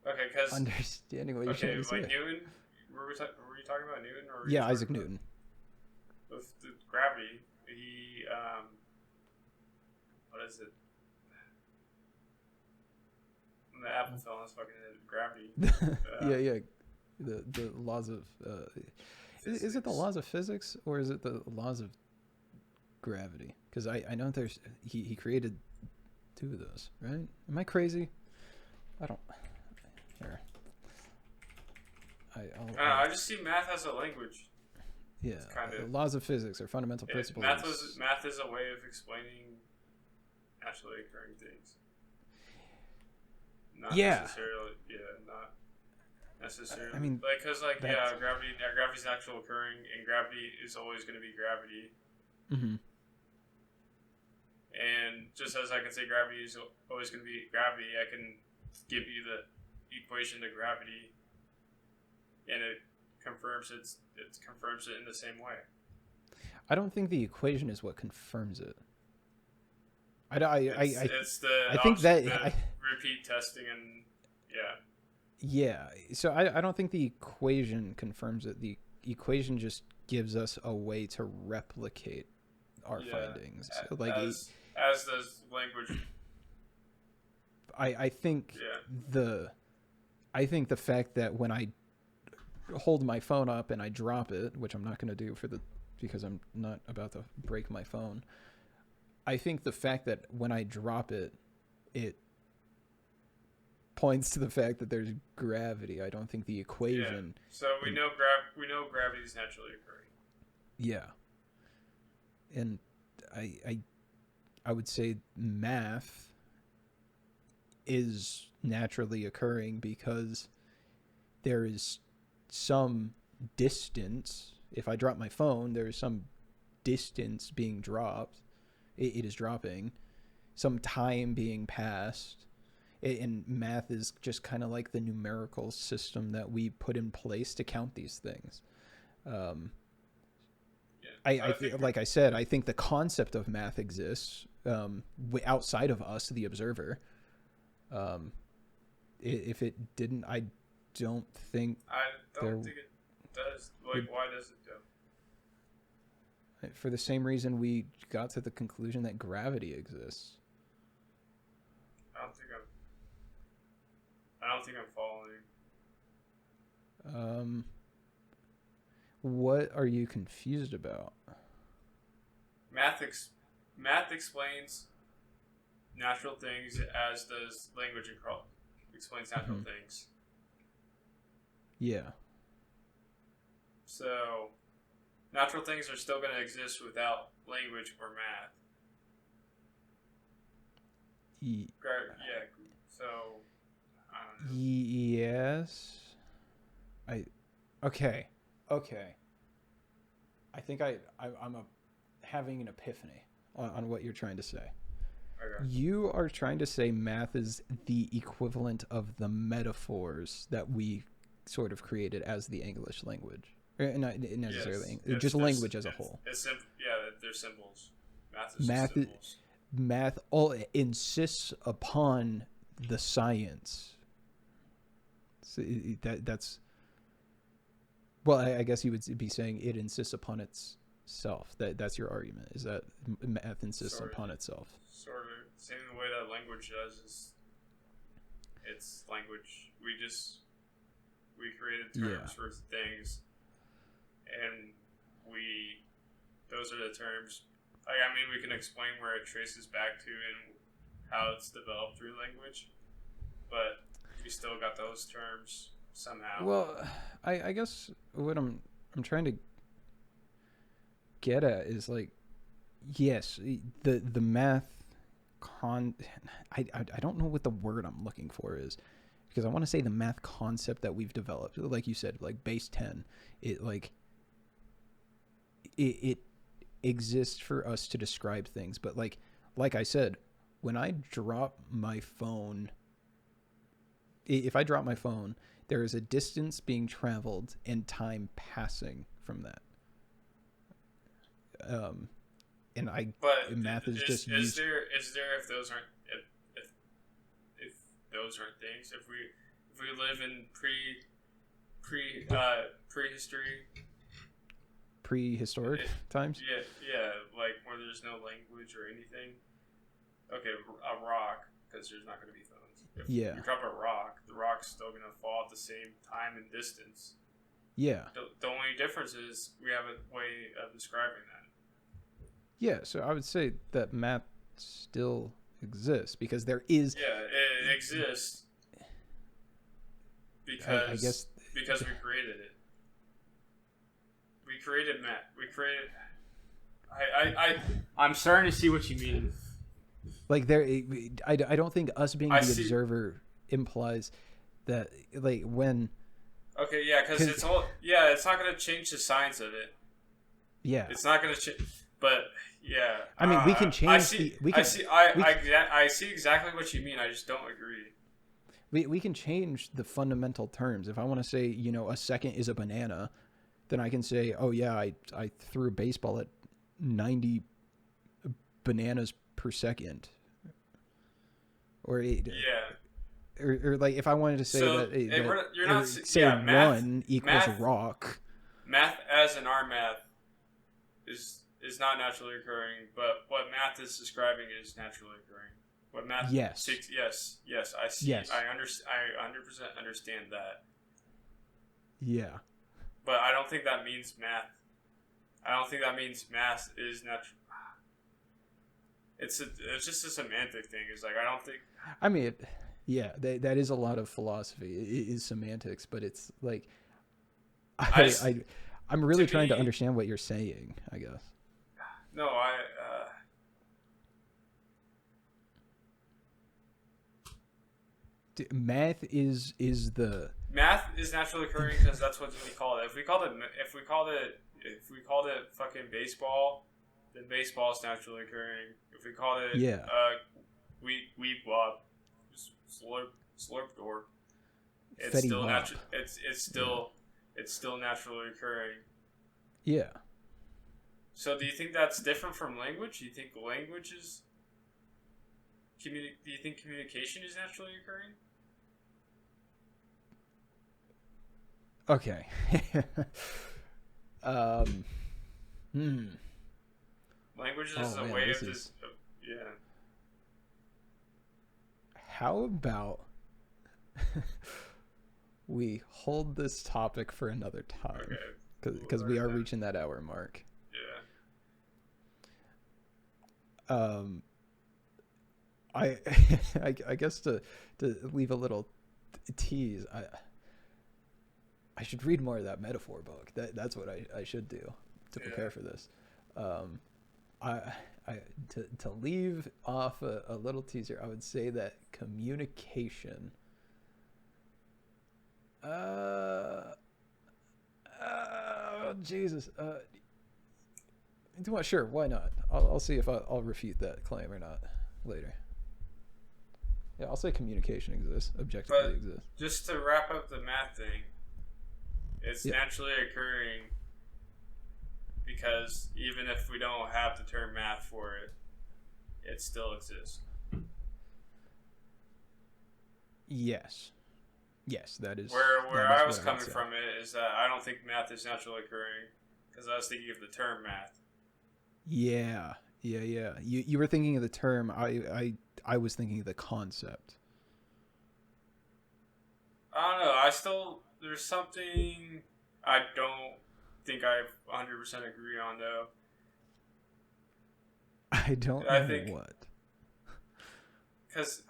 Okay, because understanding what you're trying to say. Okay, like Newton. Were you talking about Newton? Or Isaac Newton. With the gravity, he what is it? When the apple fell on his fucking head, gravity. Yeah. The laws of is it the laws of physics or is it the laws of gravity? Because I know there's he created two of those, right? Am I crazy? I don't. Here. I just see math as a language. Yeah, the laws of physics are fundamental principles. Math is a way of explaining naturally occurring things. Not necessarily. I mean, because gravity's actual occurring, and gravity is always going to be gravity. Mm-hmm. And just as I can say gravity is always going to be gravity, I can give you the equation to gravity, and it confirms it in the same way. I don't think the equation is what confirms it. I think that repeat testing and yeah. So I don't think the equation confirms it. The equation just gives us a way to replicate our findings. As does language. I think the fact that when I hold my phone up and I drop it, which I'm not going to do because I'm not about to break my phone. I think the fact that when I drop it, it points to the fact that there's gravity. I don't think the equation. Yeah. So we know gravity is naturally occurring. Yeah. And I would say math is naturally occurring because there is some distance. If I drop my phone, there is some distance being dropped. It is dropping. Some time being passed. And math is just kind of like the numerical system that we put in place to count these things. Like I said, I think the concept of math exists outside of us, the observer. If it didn't, I don't think. I don't think it does. Why does it though? For the same reason we got to the conclusion that gravity exists. I don't think I'm following. What are you confused about? Math explains natural things as does language explains natural things. Yeah. So, natural things are still going to exist without language or math. So, I don't know. Yes. Okay. I'm having an epiphany on what you're trying to say. Okay. You are trying to say math is the equivalent of the metaphors that we sort of created as the English language. Not necessarily, Yes. just language as a whole. Yeah, they're symbols. Math is Math, just symbols. math all insists upon the science. So that's well, I guess you would be saying it insists upon itself. That's your argument. Is that math insists upon itself? Sort of. Same way that language does. It's language. We created terms for things, and those are the terms. Like, I mean, we can explain where it traces back to and how it's developed through language, but we still got those terms somehow. Well, I guess what I'm trying to get at is like, yes, the math I don't know what the word I'm looking for is, because I want to say the math concept that we've developed, like you said, like base 10, it exists for us to describe things, but like I said, when I drop my phone, if I drop my phone, there is a distance being traveled and time passing from that. And math is just used. Is there if those aren't if those aren't things, if we live in prehistoric times? Yeah, like where there's no language or anything. Okay, a rock, because there's not going to be phones. If you drop a rock, the rock's still going to fall at the same time and distance. Yeah. The only difference is we have a way of describing that. Yeah, so I would say that math still exists because there is. Yeah, it exists because I guess because we created it. We created math. I'm starting to see what you mean. Like I don't think us being the observer implies that, like, when. Okay, yeah, because it's all. Yeah, it's not going to change the science of it. Yeah, it's not going to change. But yeah, I mean, we can change. I see exactly what you mean. I just don't agree. We can change the fundamental terms. If I want to say, a second is a banana, then I can say, oh yeah, I threw a baseball at 90 bananas per second. Or like if I wanted to say one equals a rock. Math as in our math is not naturally occurring, but what math is describing is naturally occurring. What math? Yes. Yes. I see. Yes. I 100% understand that. Yeah. But I don't think that means math. I don't think that means math is natural. It's just a semantic thing. It's like, I don't think. I mean, yeah, that is a lot of philosophy. It is semantics, but it's like, I'm really trying to understand what you're saying, I guess. No, math is the math is naturally occurring because that's what we call it. If we called it fucking baseball, then baseball is naturally occurring. If we called it weeb wop, slurp door, it's still natural. It's still naturally occurring. Yeah. So do you think that's different from language? Do you think language is do you think communication is naturally occurring? Okay. Language is a way of this. Yeah. How about we hold this topic for another time? Because we are reaching that hour mark. Yeah. I guess to leave a little tease, I should read more of that metaphor book. That's what I should do to prepare for this. To leave off a little teaser, I would say that communication. Jesus. Well, sure, why not? I'll see if I'll refute that claim or not later. Yeah, I'll say communication exists, objectively But exists. just to wrap up the math thing, it's Yeah. naturally occurring because even if we don't have the term math for it, it still exists. Yes. Yes, that is. Where that is I was what coming would say. from it is that I don't think math is naturally occurring because I was thinking of the term math. Yeah. You were thinking of the term. I was thinking of the concept. I don't know. There's something I don't think I 100% agree on though. I don't know I think what. because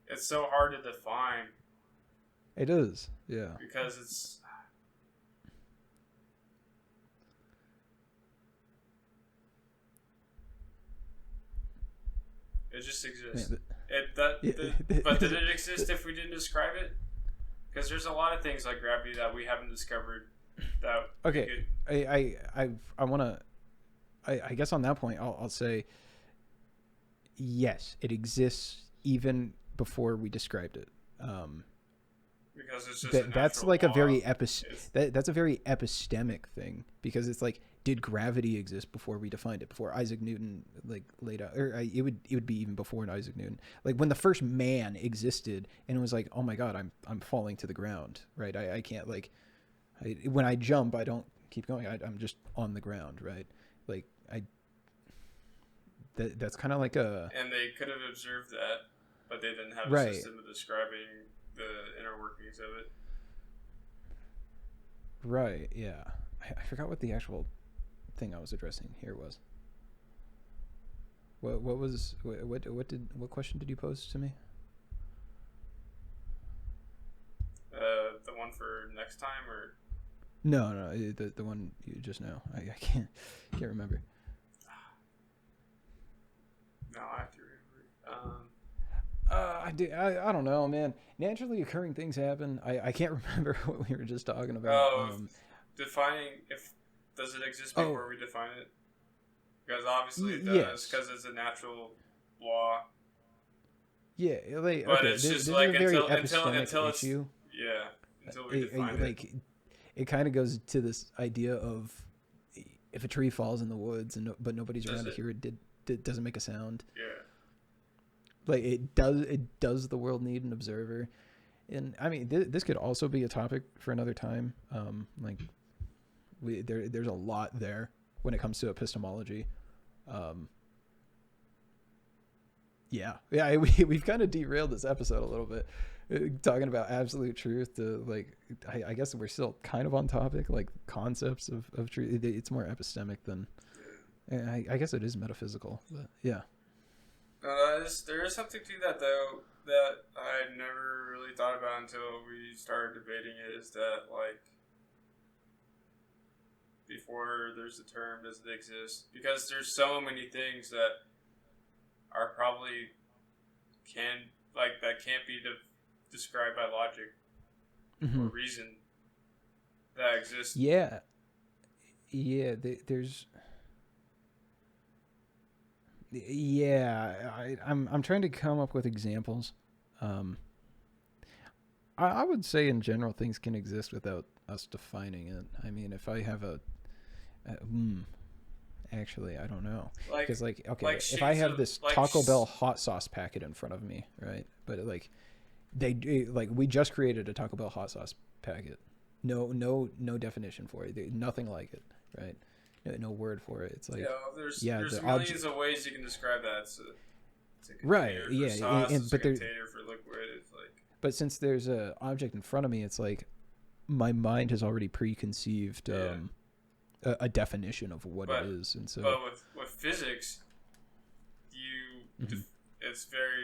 it's so hard to define It is. Yeah. because it's it just exists. Man, But did it exist if we didn't describe it? Because there's a lot of things like gravity that we haven't discovered. That okay. we could, I want to. I guess on that point, I'll say. Yes, it exists even before we described it. because it's just That's like a law. very that's a very epistemic thing, because it's like, did gravity exist before we defined it, before Isaac Newton like laid out, or it would be even before Isaac Newton, like when the first man existed and it was like, oh my god, I'm falling to the ground, right? I can't like, when I jump I don't keep going, I'm just on the ground, right? Like that's kind of like a, And they could have observed that, but they didn't have a Right. system of describing the inner workings of it. right, yeah. I forgot what the actual thing I was addressing here was. What question did you pose to me? The one for next time, or No, the one you just know. I can't remember. no, I have to remember. I don't know, man. Naturally occurring things happen. I can't remember what we were just talking about. Oh, defining if does it exist Oh. before we define it? Because obviously it Yes. does, because it's a natural law. Yeah, like, But okay, it's this just is like a very until epistemic it's issue. yeah, until we define it. Like, it kind of goes to this idea of, if a tree falls in the woods but nobody's Does around to it? hear it, it doesn't make a sound. Yeah. Like, does the world need an observer? And I mean, this could also be a topic for another time. Like, there's a lot there when it comes to epistemology. We've kind of derailed this episode a little bit, talking about absolute truth to, like, I guess we're still kind of on topic, like concepts of truth. It's more epistemic than, I guess it is metaphysical, but yeah. There is something to that though that I had never really thought about until we started debating it. Is that like before there's a term, does it exist? Because there's so many things that are probably that can't be described by logic or reason that exist. Yeah. There's. Yeah, I'm trying to come up with examples. I would say in general things can exist without us defining it. I mean, if I have actually, I don't know. Like, Because, like, okay, like if I sheets have of- this like Taco sh- Bell hot sauce packet in front of me, right? But like, we just created a Taco Bell hot sauce packet. No definition for it. Nothing like it, right? No word for it. It's like, there's the millions of ways you can describe that. It's a container Right, for yeah, sauce, and- it's but a there- container for liquid. It's like but since there's a object in front of me, it's like my mind has already preconceived Yeah. a definition of what But- it is, and so but with physics, Mhm. it's very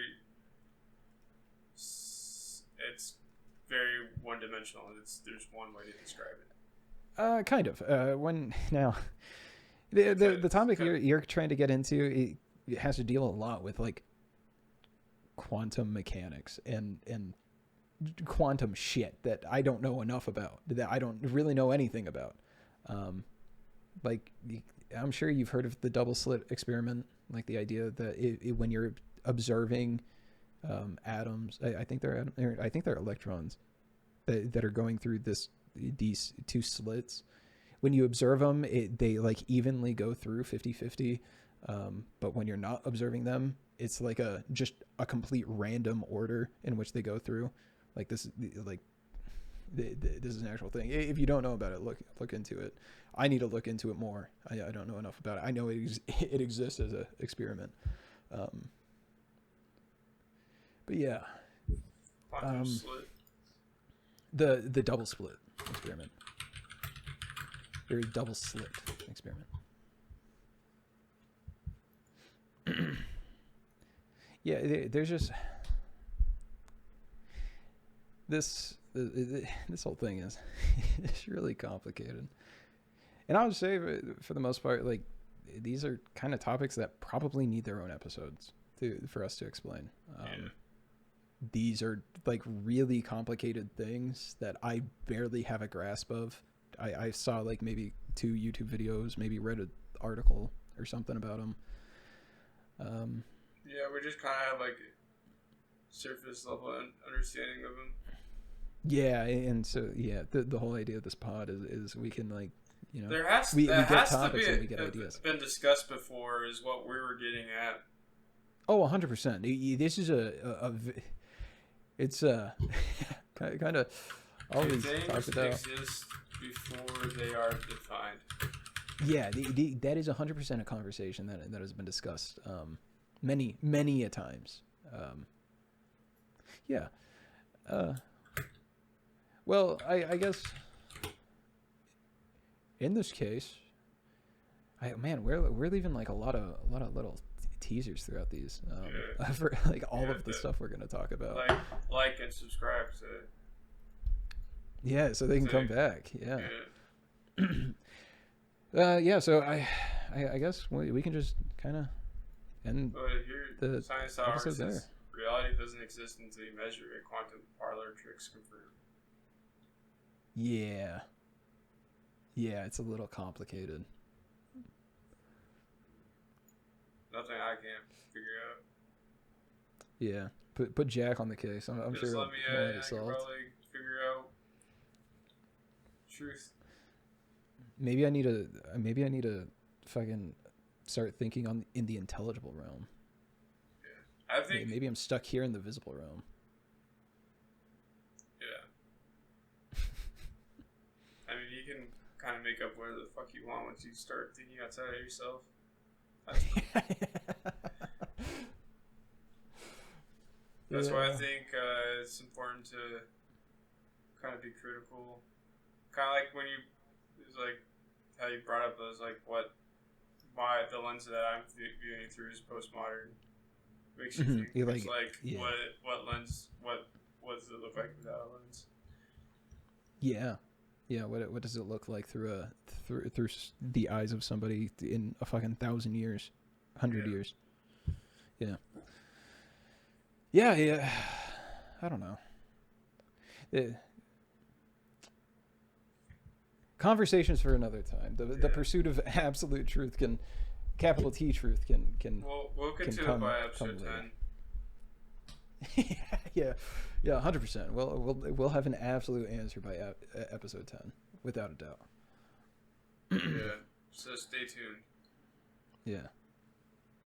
one dimensional. There's one way to describe it. kind of when now the topic you're trying to get into, it has to deal a lot with like quantum mechanics and quantum shit that I don't know enough about, that I don't really know anything about. Like, I'm sure you've heard of the double slit experiment, like the idea that when you're observing atoms, I think I think they're electrons that are going through these two slits. When you observe them, they like evenly go through 50-50. But when you're not observing them, it's like just a complete random order in which they go through. Like this is an actual thing. If you don't know about it, look into it. I need to look into it more. I don't know enough about it. I know it exists as an experiment. But yeah, Slit. the double split experiment. Or double slit experiment. Yeah, there's just this whole thing is it's really complicated. And I would say for the most part, like these are kind of topics that probably need their own episodes for us to explain. These are like really complicated things that I barely have a grasp of. I saw like maybe 2 YouTube videos, maybe read an article or something about them. Yeah, we just kind of have like surface level understanding of them. Yeah, and so yeah, the whole idea of this pod is we can like, you know, there has we that get has topics to be and we get ideas. been discussed before is what we were getting at. Oh, 100%. This is it's kind of always talked about. Exist before they are defined. Yeah, that is 100% a conversation that has been discussed many a times. Yeah. Well, I guess in this case, we're leaving like a lot of little teasers throughout these for like all of the stuff we're gonna talk about. Like and subscribe to. Yeah, so they can come back. Yeah. Yeah. So I guess we can just kind of end the science episode there. Reality doesn't exist until you measure it. Quantum parlor tricks confirmed. Yeah. Yeah, it's a little complicated. Nothing I can't figure out. Yeah, put Jack on the case. I'm Just sure let me, he'll I get can solved. probably figure out truth. Maybe I need to fucking start thinking in the intelligible realm. Yeah. I think maybe I'm stuck here in the visible realm. Yeah. I mean, you can kind of make up whatever the fuck you want once you start thinking outside of yourself. That's why I think it's important to kind of be critical. Kind of like when it's like how you brought up those, like why the lens that I'm viewing through is postmodern. Makes you think. It's what lens, what does it look like without a lens? Yeah. Yeah, what does it look like through the eyes of somebody in a fucking 1,000 years, 100 years? Yeah. Yeah. I don't know. Conversations for another time. The pursuit of absolute truth capital T truth can. We'll get to it by episode 10. Yeah, 100%. We'll have an absolute answer by episode 10, without a doubt. Yeah. So stay tuned. Yeah.